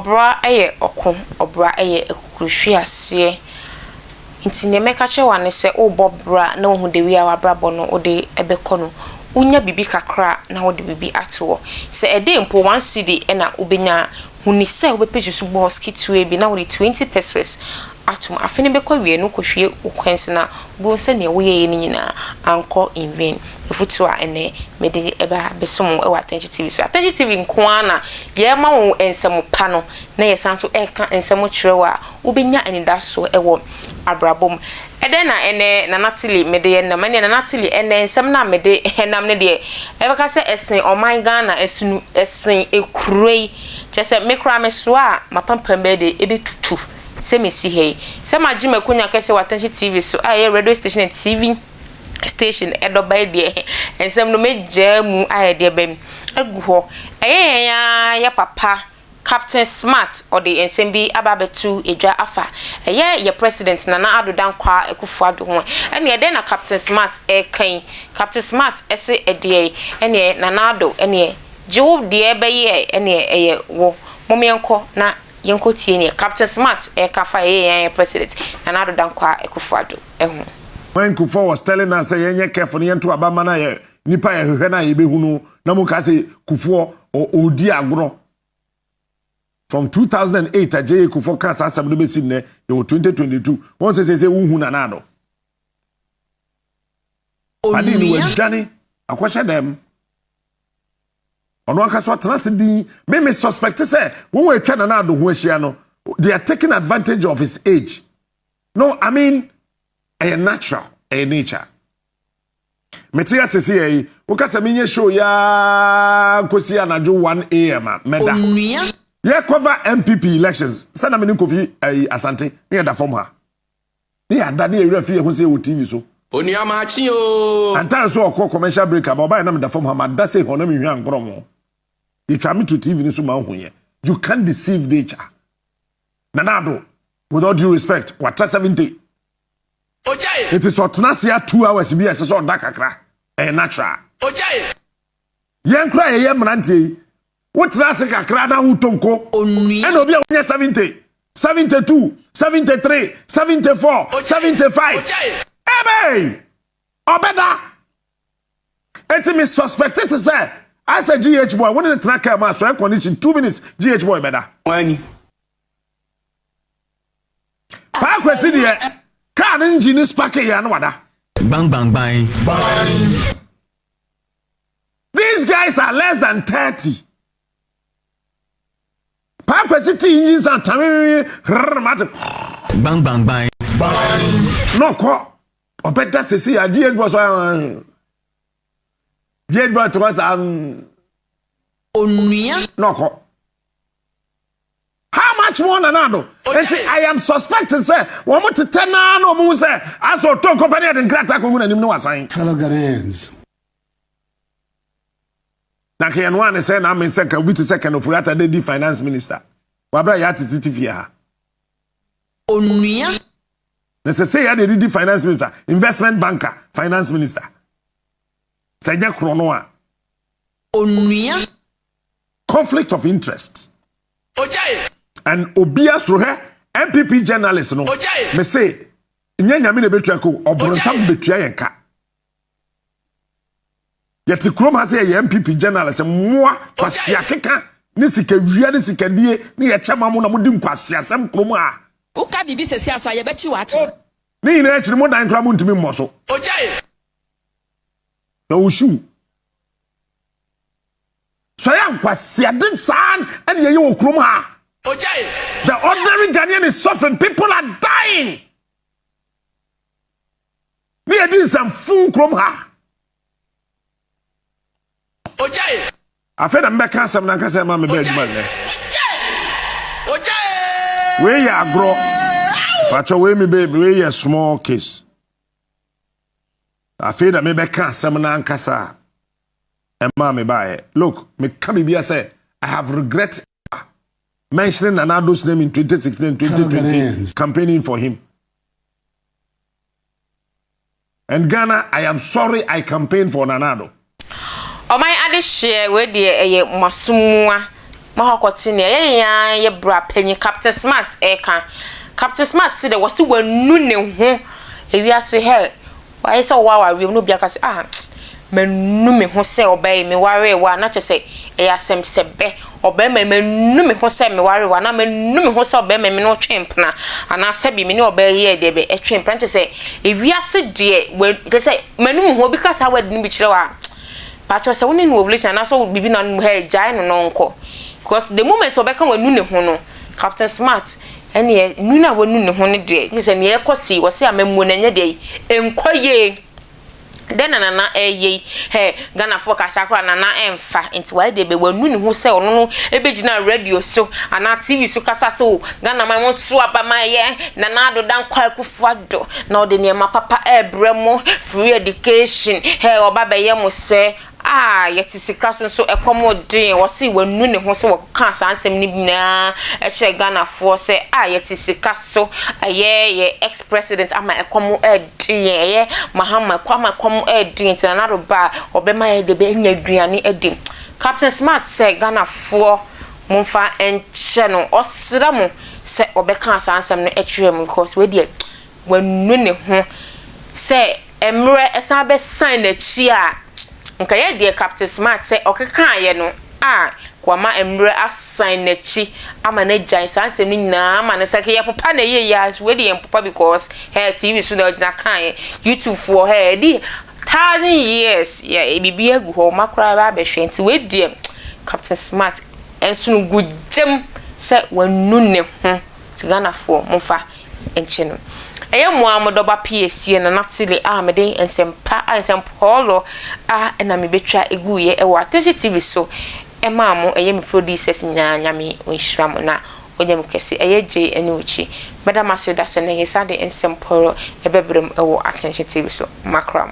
obra eye oko obra eye ekukuhwe ase nti ne meka che wane se obobra na ohu de wi awabrabo no ode ebeko no unya bibi kakra na ode bibi ato se ede mpo 1 cedi na ubenya huni se obepeju su boss kitwe bi na ode 20 pesos atum afene beko wie no kohwe okwense na bu se ne wo ye ni nyina anko in vain efutu a ene mede eba besom e Attention TV so Attention TV nko ana ye ma wo ensem pa no na ye sanso e ka ensem chirewa ubenya anidaso ewo abrabom eden na ene na natili mede ye na mane na natili ene ensem na mede henam ne de ebeka se esen oman Ghana esunu esen ekurei tese mekra meso a mapampam be de ebetutu se mesi hey se magime kunya kese Attention TV so aye radio station and TV station Addo by de ensem no meja mu aye de bem agu ho ya papa Captain Smart or the ensem bi ababetu edwa afa ye president Nana Addo dankwa ekufu ado ho ene ye de na Captain Smart kan Captain Smart ese ede ene Nana Addo ene jiwo de ebeye ene eye wo momenko na yenko tie ne Captain Smart kafa ye president Nana Addo dankwa ekufu ado ehu. When Kufo was telling us say yenye careful yentu abama na ye nipa ye hwehwe na ye behunu na mu ka say Kufo odi agro from 2008 aje Kufo ka sa asem no be sin ne ye 2022 won say unhu Nana Addo ani ni wadane akwahye dem ono aka so trust di me suspect say when we twa Nana Addo ho ahia no they are taking advantage of his age. No, I mean a natural, a nature. Metia sesi ukasa minye show ya kosi anaju 1 AM meda. Yeah, cover MPP elections. Sana meni kofi asante. Ni da form ha. Ni ada ni ewura fie ho se o TV so. Oni amachi o. Antara so okọ commercial break aba ba na me da form ha ma da se ho na me hwan nkoro mo. You try me to TV ni so ma ho ye. You can't deceive nature. Nana Addo, with all due respect, what 70. It is otnasia 2 hours be as so dakakra e natural yen kra ye mrante what trase kakra na hutonko and obi a 70 72 73 74 75 ebe obeda it me suspected to say as a GH boy when the tracker ma so condition 2 minutes GH boy beda wani pa kwesi de car engine is packing ya no wada. Bang bang bang. Bang. These guys are less than 30. Papa City engines are bang bang bang. Bang. No ko. O better say a DH was DH was no ko. How much more Nana Addo? I am suspecting, sir. One more to 10 no more, sir. I saw two company and Grata Commune and no assign. Fellow Ghanaians. Naki and one is saying, I'm in second, which is second of Rata, the finance minister. Wabra Yati Tifia. Onuya? Let's say, I did the finance minister, investment banker, finance minister. Saja Kronoa. Onuya? Conflict of interest. And Obia Srohe, MPP journalist, no. Me say, Nyanyamine Betrako, or Bronsam Betrianka. Yet the Chrome has a MPP journalist, and moi, Pasiakeka, Nisika, Rianisika, near Chamamuna Mudim Pasia, some Chroma. Uka Bibi says, I bet you what. Ni actually more than Cramun to me, Mosso. No shoe. So I am Pasiadin San, and you Chroma. The ordinary Ghanaian is suffering. People are dying. Near this some fool from her. I fed them back some Nankasa Mamma Bed. Where ya grow? Patch away me baby, where ya small case. I fed them back some Nankasa. And mammy by look, me come be say, I have regret mentioning Nana Addo's name in 2016, 2020, campaigning for him. And Ghana, I am sorry I campaigned for Nana Addo. O my ade share we de masumua ma hakotine ye bra panyi Captain Smart Captain Smart say there was wanu ne ho ewiase he why say wa wiem no bia ka say manu me ho say obey me ware wa na che say e asem sebe obey me manu me ho say me ware wa na manu me ho say obey me no twempna ana sabi me ne obey ye de be e twempna che say ewiase de we say manu me ho because how word ni bi kire wa but say woni no obligation na so bibi na no he jai no nko because the moment obeka wanu ne ho no Captain Smart ene nuna wanu ne ho ne de say ne ekosi wo say amammu na nya de enkoye den na he Ghana focus akra na emfa nti why de be wanu ne ho say ono no ebegina radio so ana TV so kasa so Ghana man want to abama ye na Addo dan kwa kufu Addo na ode ne ma papa ebremo free education oba be ye mo say yeti sika so ekomodin wo se wanu ne ho se wo ka sansem ni bina che Ghana for say yeti sika so ye ex president ama ekomo edin ye Mahama kwama komo edin tina na do ba obema ye de be nya aduane edim Captain Smart say Ghana for monfa enche no osra mo se obeka sansem no etwem because we de wanu ne ho se emre esan be sign na chi nka ye de Captain Smart say okeka ye no kwama emre assign na chi ama na jan sansem ni na ama na sake ye papa na ye ya we de papa because TV so na kan YouTube for di 1000 years bibi agu ho makra ba be hwenti we de Captain Smart enso no gugem say wanu ne ho Ghana for mofa enche no eye mo amodoba PSC na natile meden ensempa ensempolo na me betwa eguye e wa TV so e ma mo eye me producers nyina nyame onhyiram na onyam kese eye je ene uchi madam aseda se na yesa de ensempolo e bebrem e wo Attention TV so makram